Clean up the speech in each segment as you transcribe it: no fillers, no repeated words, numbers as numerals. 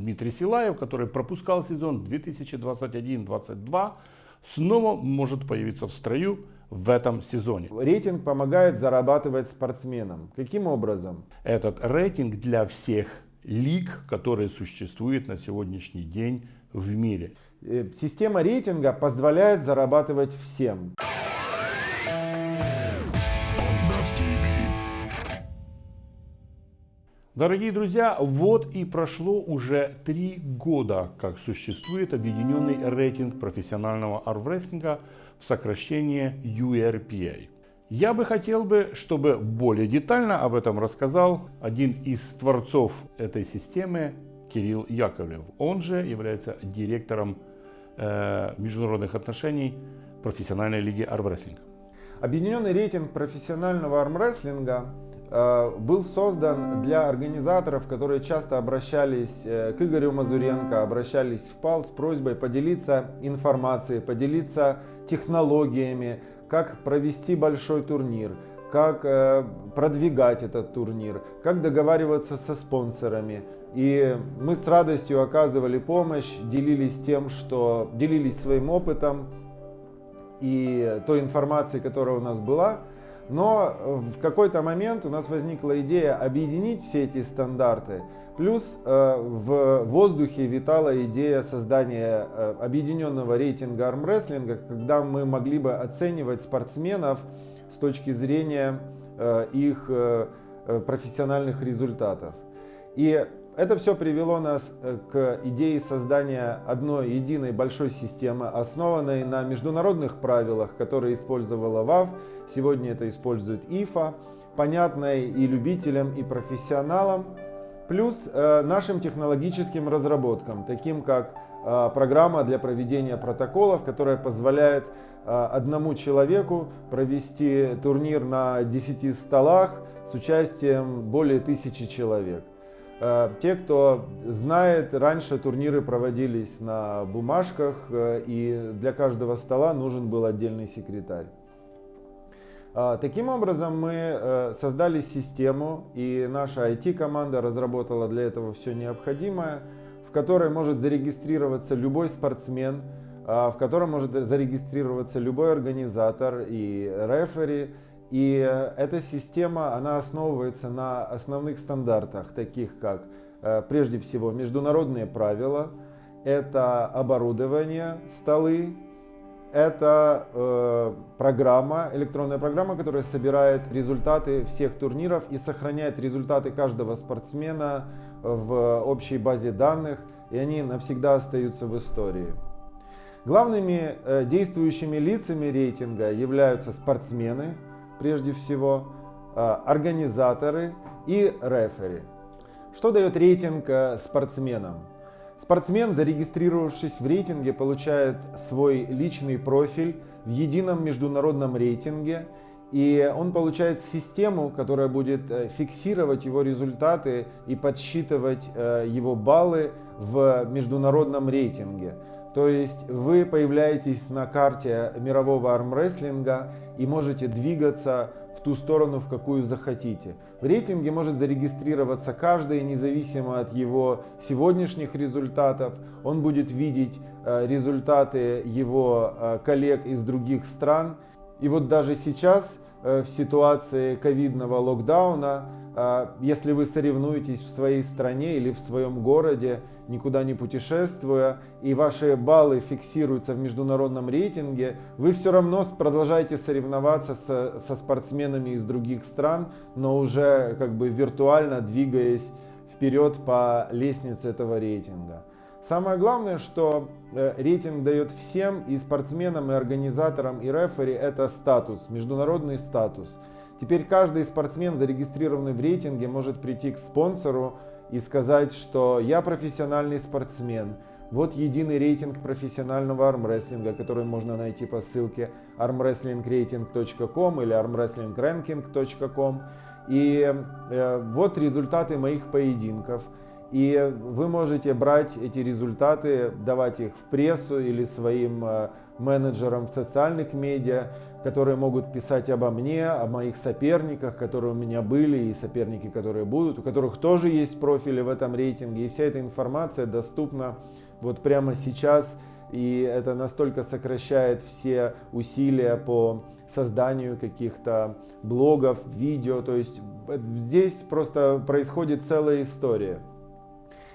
Дмитрий Силаев, который пропускал сезон 2021-2022, снова может появиться в строю в этом сезоне. Рейтинг помогает зарабатывать спортсменам. Каким образом? Этот рейтинг для всех лиг, которые существуют на сегодняшний день в мире. Система рейтинга позволяет зарабатывать всем. Дорогие друзья, вот и прошло уже 3 года, как существует объединенный рейтинг профессионального армрестлинга в сокращении URPA. Я бы хотел, чтобы более детально об этом рассказал один из творцов этой системы, Кирилл Яковлев. Он же является директором международных отношений профессиональной лиги армрестлинга. Объединенный рейтинг профессионального армрестлинга был создан для организаторов, которые часто обращались к Игорю Мазуренко, обращались в ПАЛ с просьбой поделиться информацией, поделиться технологиями, как провести большой турнир, как продвигать этот турнир, как договариваться со спонсорами. И мы с радостью оказывали помощь, делились своим опытом и той информацией, которая у нас была. Но в какой-то момент у нас возникла идея объединить все эти стандарты. Плюс в воздухе витала идея создания объединенного рейтинга армрестлинга, когда мы могли бы оценивать спортсменов с точки зрения их профессиональных результатов. И это все привело нас к идее создания одной единой большой системы, основанной на международных правилах, которые использовала ВАВ. Сегодня это использует ИФА, понятной и любителям, и профессионалам, плюс нашим технологическим разработкам, таким как программа для проведения протоколов, которая позволяет одному человеку провести турнир на 10 столах с участием более 1000 человек. Те, кто знает, раньше турниры проводились на бумажках, и для каждого стола нужен был отдельный секретарь. Таким образом, мы создали систему, и наша IT-команда разработала для этого все необходимое, в которой может зарегистрироваться любой спортсмен, в котором может зарегистрироваться любой организатор и рефери. И эта система, она основывается на основных стандартах, таких как, прежде всего, международные правила, это оборудование, столы, это программа, электронная программа, которая собирает результаты всех турниров и сохраняет результаты каждого спортсмена в общей базе данных, и они навсегда остаются в истории. Главными действующими лицами рейтинга являются спортсмены, прежде всего, организаторы и рефери. Что дает рейтинг спортсменам? Спортсмен, зарегистрировавшись в рейтинге, получает свой личный профиль в едином международном рейтинге, и он получает систему, которая будет фиксировать его результаты и подсчитывать его баллы в международном рейтинге. То есть вы появляетесь на карте мирового армрестлинга и можете двигаться в ту сторону, в какую захотите. В рейтинге может зарегистрироваться каждый, независимо от его сегодняшних результатов. Он будет видеть результаты его коллег из других стран. И вот даже сейчас, в ситуации ковидного локдауна, если вы соревнуетесь в своей стране или в своем городе, никуда не путешествуя, и ваши баллы фиксируются в международном рейтинге, вы все равно продолжаете соревноваться со спортсменами из других стран, но уже как бы виртуально двигаясь вперед по лестнице этого рейтинга. Самое главное, что рейтинг дает всем, и спортсменам, и организаторам, и рефери, это статус, международный статус. Теперь каждый спортсмен, зарегистрированный в рейтинге, может прийти к спонсору и сказать, что я профессиональный спортсмен. Вот единый рейтинг профессионального армрестлинга, который можно найти по ссылке armwrestlingrating.com или armwrestlingranking.com. И вот результаты моих поединков. И вы можете брать эти результаты, давать их в прессу или своим менеджерам в социальных медиа. которые могут писать обо мне, о моих соперниках, которые у меня были, и соперники, которые будут, у которых тоже есть профили в этом рейтинге. И вся эта информация доступна вот прямо сейчас. И это настолько сокращает все усилия по созданию каких-то блогов, видео. То есть здесь просто происходит целая история.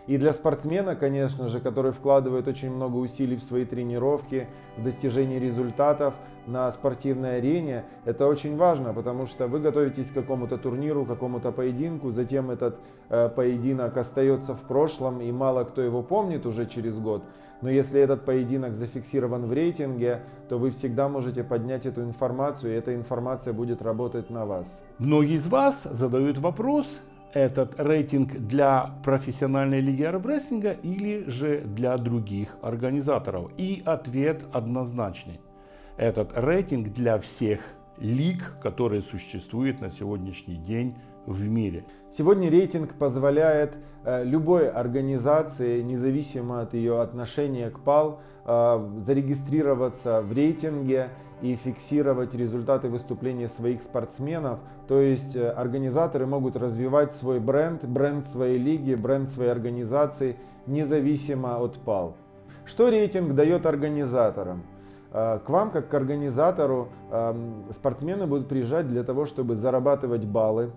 И для спортсмена, конечно же, который вкладывает очень много усилий в свои тренировки, в достижение результатов на спортивной арене, это очень важно, потому что вы готовитесь к какому-то турниру, какому-то поединку, затем этот поединок остается в прошлом, и мало кто его помнит уже через год. Но если этот поединок зафиксирован в рейтинге, то вы всегда можете поднять эту информацию, и эта информация будет работать на вас. Многие из вас задают вопрос: этот рейтинг для профессиональной лиги армрестлинга или же для других организаторов? И ответ однозначный. Этот рейтинг для всех лиг, которые существуют на сегодняшний день в мире. Сегодня рейтинг позволяет любой организации, независимо от ее отношения к ПАЛ, зарегистрироваться в рейтинге и фиксировать результаты выступления своих спортсменов. То есть организаторы могут развивать свой бренд, бренд своей лиги, бренд своей организации, независимо от ПАЛ. Что рейтинг дает организаторам? К вам, как к организатору, спортсмены будут приезжать для того, чтобы зарабатывать баллы.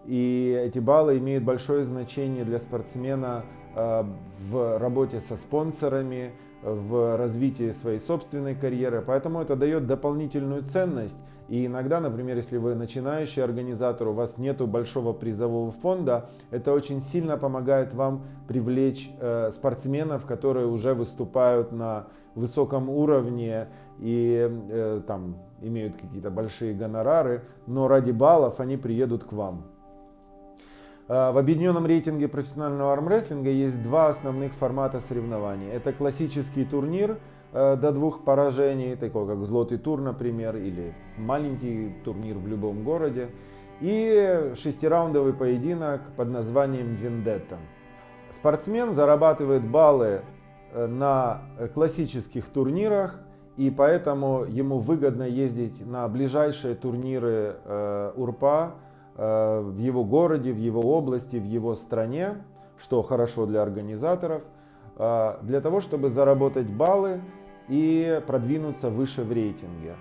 И эти баллы имеют большое значение для спортсмена в работе со спонсорами, в развитии своей собственной карьеры. Поэтому это дает дополнительную ценность. И иногда, например, если вы начинающий организатор, у вас нет большого призового фонда, это очень сильно помогает вам привлечь спортсменов, которые уже выступают на высоком уровне и там имеют какие-то большие гонорары, но ради баллов они приедут к вам. В объединенном рейтинге профессионального армрестлинга есть два основных формата соревнований. Это классический турнир до 2 поражений, такой как Злотый тур, например, или маленький турнир в любом городе, и 6-раундовый поединок под названием Вендетта. Спортсмен зарабатывает баллы на классических турнирах, и поэтому ему выгодно ездить на ближайшие турниры УРПА в его городе, в его области, в его стране, что хорошо для организаторов, для того, чтобы заработать баллы и продвинуться выше в рейтинге.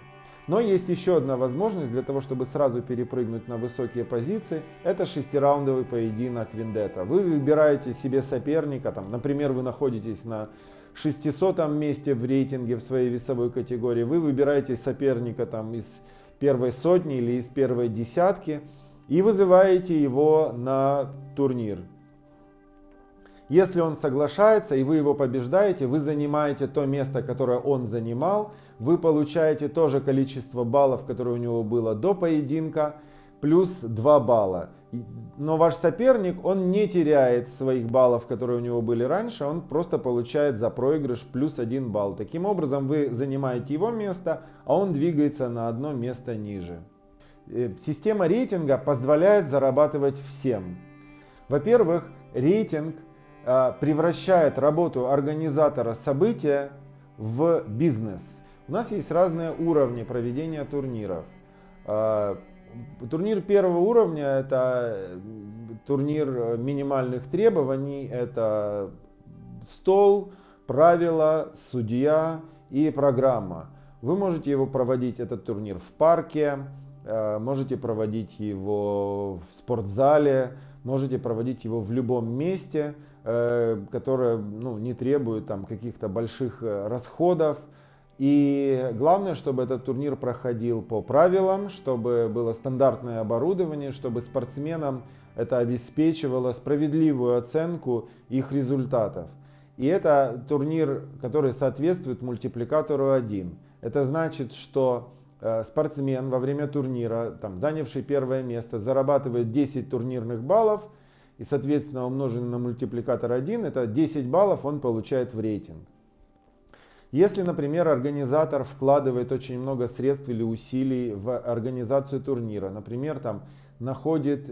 Но есть еще одна возможность для того, чтобы сразу перепрыгнуть на высокие позиции. Это 6-раундовый поединок Вендетта. Вы выбираете себе соперника, там, например, вы находитесь на 600 месте в рейтинге в своей весовой категории. Вы выбираете соперника там, из первой сотни или из первой десятки и вызываете его на турнир. Если он соглашается и вы его побеждаете, вы занимаете то место, которое он занимал, вы получаете то же количество баллов, которое у него было до поединка, плюс 2 балла. Но ваш соперник, он не теряет своих баллов, которые у него были раньше, он просто получает за проигрыш плюс 1 балл. Таким образом, вы занимаете его место, а он двигается на одно место ниже. Система рейтинга позволяет зарабатывать всем. Во-первых, рейтинг превращает работу организатора события в бизнес. У нас есть разные уровни проведения турниров. Турнир первого уровня — это турнир минимальных требований, это стол, правила, судья и программа. Вы можете его проводить, этот турнир, в парке, можете проводить его в спортзале, можете проводить его в любом месте, которое не требует там каких-то больших расходов. И главное, чтобы этот турнир проходил по правилам, чтобы было стандартное оборудование, чтобы спортсменам это обеспечивало справедливую оценку их результатов. И это турнир, который соответствует мультипликатору 1. Это значит, что спортсмен во время турнира, занявший первое место, зарабатывает 10 турнирных баллов, и, соответственно, умноженный на мультипликатор 1, это 10 баллов он получает в рейтинг. Если, например, организатор вкладывает очень много средств или усилий в организацию турнира, например, находит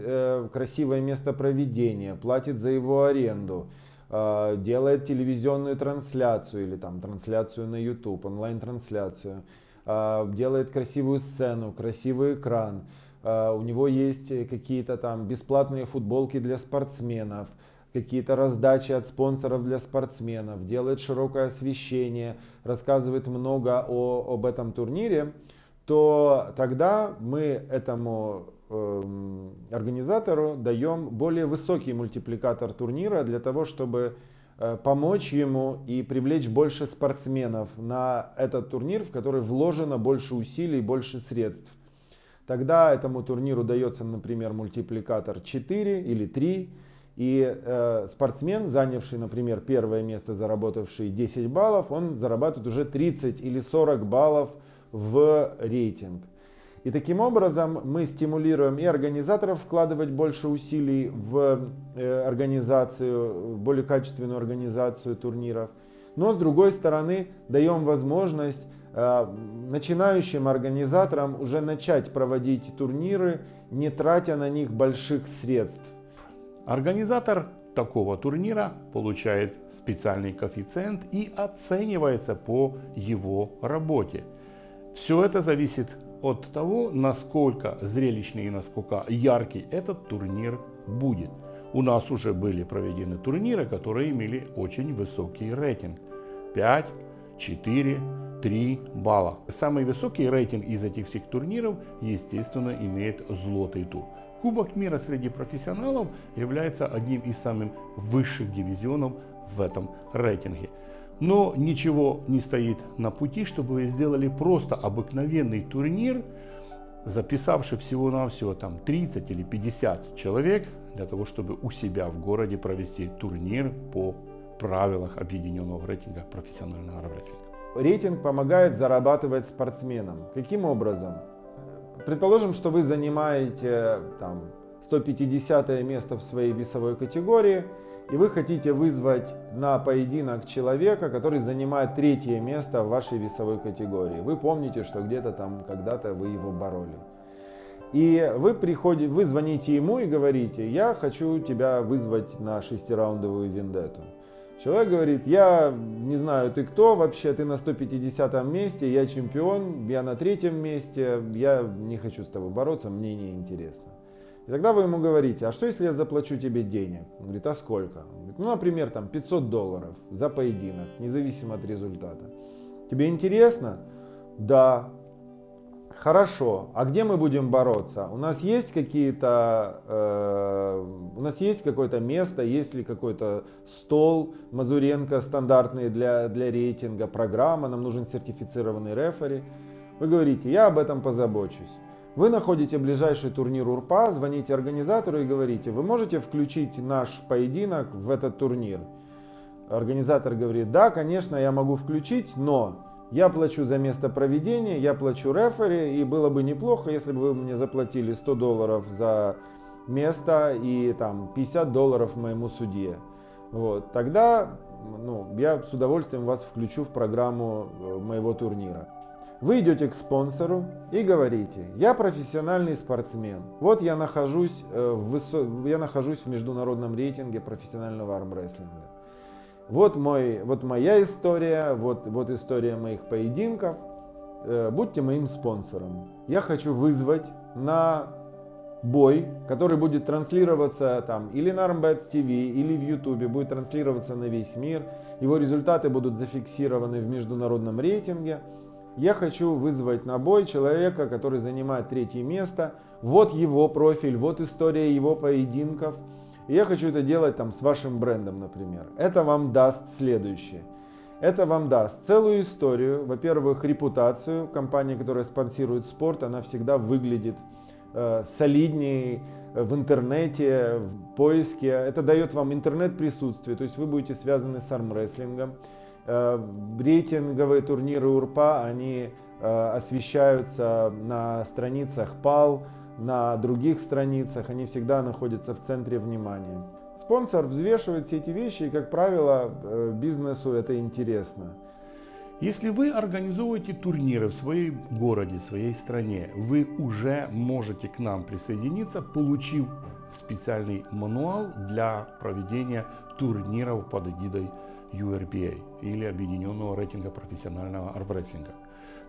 красивое место проведения, платит за его аренду, делает телевизионную трансляцию или трансляцию на YouTube, онлайн-трансляцию, делает красивую сцену, красивый экран. У него есть какие-то там бесплатные футболки для спортсменов, какие-то раздачи от спонсоров для спортсменов, делает широкое освещение, рассказывает много об этом турнире, то тогда мы этому организатору даем более высокий мультипликатор турнира для того, чтобы помочь ему и привлечь больше спортсменов на этот турнир, в который вложено больше усилий, больше средств. Тогда этому турниру дается, например, мультипликатор 4 или 3, и спортсмен, занявший, например, первое место, заработавший 10 баллов, он зарабатывает уже 30 или 40 баллов в рейтинг. И таким образом мы стимулируем и организаторов вкладывать больше усилий в организацию, более качественную организацию турниров. Но с другой стороны даем возможность начинающим организаторам уже начать проводить турниры, не тратя на них больших средств. Организатор такого турнира получает специальный коэффициент и оценивается по его работе. Все это зависит от того, насколько зрелищный и насколько яркий этот турнир будет. У нас уже были проведены турниры, которые имели очень высокий рейтинг. 5, 4, 3 балла. Самый высокий рейтинг из этих всех турниров, естественно, имеет золотой тур. Кубок мира среди профессионалов является одним из самых высших дивизионов в этом рейтинге. Но ничего не стоит на пути, чтобы вы сделали просто обыкновенный турнир, записавший всего-навсего там 30 или 50 человек, для того, чтобы у себя в городе провести турнир по правилах объединенного рейтинга профессионального армрестлинга. Рейтинг помогает зарабатывать спортсменам. Каким образом? Предположим, что вы занимаете там 150 место в своей весовой категории, и вы хотите вызвать на поединок человека, который занимает 3 место в вашей весовой категории. Вы помните, что где-то там когда-то вы его бороли. И вы звоните ему и говорите: я хочу тебя вызвать на 6-раундовую вендетту. Человек говорит: я не знаю, ты кто вообще, ты на 150 месте, я чемпион, я на 3 месте, я не хочу с тобой бороться, мне не интересно. И тогда вы ему говорите: а что если я заплачу тебе денег? Он говорит: а сколько? Он говорит: ну, например, там $500 за поединок, независимо от результата. Тебе интересно? Да. Хорошо. А где мы будем бороться? У нас есть какое-то место, есть ли какой-то стол Мазуренко стандартный для рейтинга, программа, нам нужен сертифицированный рефери. Вы говорите: я об этом позабочусь. Вы находите ближайший турнир УРПА, звоните организатору и говорите: вы можете включить наш поединок в этот турнир? Организатор говорит: да, конечно, я могу включить, но я плачу за место проведения, я плачу рефери, и было бы неплохо, если бы вы мне заплатили $100 за место и там $50 моему судье. Вот. Тогда я с удовольствием вас включу в программу моего турнира. Вы идете к спонсору и говорите: я профессиональный спортсмен, вот я нахожусь в международном рейтинге профессионального армрестлинга. Вот моя история, вот история моих поединков, будьте моим спонсором. Я хочу вызвать на бой, который будет транслироваться там или на Armbets TV, или в YouTube, будет транслироваться на весь мир, его результаты будут зафиксированы в международном рейтинге. Я хочу вызвать на бой человека, который занимает 3 место. Вот его профиль, вот история его поединков. И я хочу это делать там с вашим брендом, например. Это вам даст следующее. Это вам даст целую историю. Во-первых, репутацию. Компания, которая спонсирует спорт, она всегда выглядит солиднее в интернете, в поиске. Это дает вам интернет-присутствие. То есть вы будете связаны с армрестлингом. Рейтинговые турниры УРПА, они освещаются на страницах ПАЛ, на других страницах, они всегда находятся в центре внимания. Спонсор взвешивает все эти вещи, и, как правило, бизнесу это интересно. Если вы организовываете турниры в своем городе, в своей стране, вы уже можете к нам присоединиться, получив специальный мануал для проведения турниров под эгидой URPA или Объединенного рейтинга профессионального армрестлинга.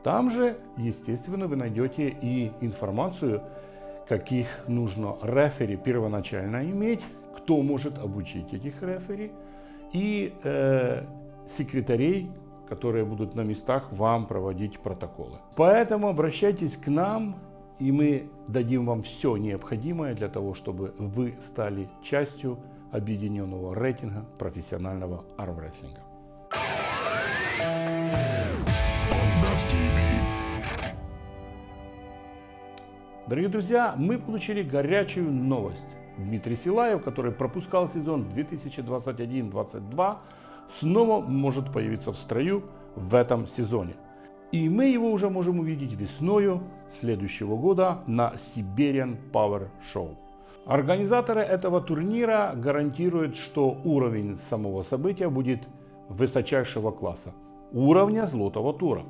Там же, естественно, вы найдете и информацию, каких нужно рефери первоначально иметь, кто может обучить этих рефери, и секретарей, которые будут на местах вам проводить протоколы. Поэтому обращайтесь к нам, и мы дадим вам все необходимое для того, чтобы вы стали частью Объединенного рейтинга профессионального армрестлинга. Дорогие друзья, мы получили горячую новость. Дмитрий Силаев, который пропускал сезон 2021-22, снова может появиться в строю в этом сезоне. И мы его уже можем увидеть весною следующего года на Siberian Power Show. Организаторы этого турнира гарантируют, что уровень самого события будет высочайшего класса. Уровня золотого тура.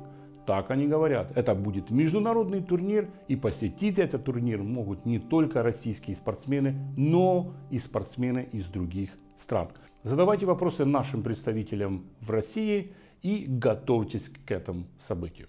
Так они говорят. Это будет международный турнир, и посетить этот турнир могут не только российские спортсмены, но и спортсмены из других стран. Задавайте вопросы нашим представителям в России и готовьтесь к этому событию.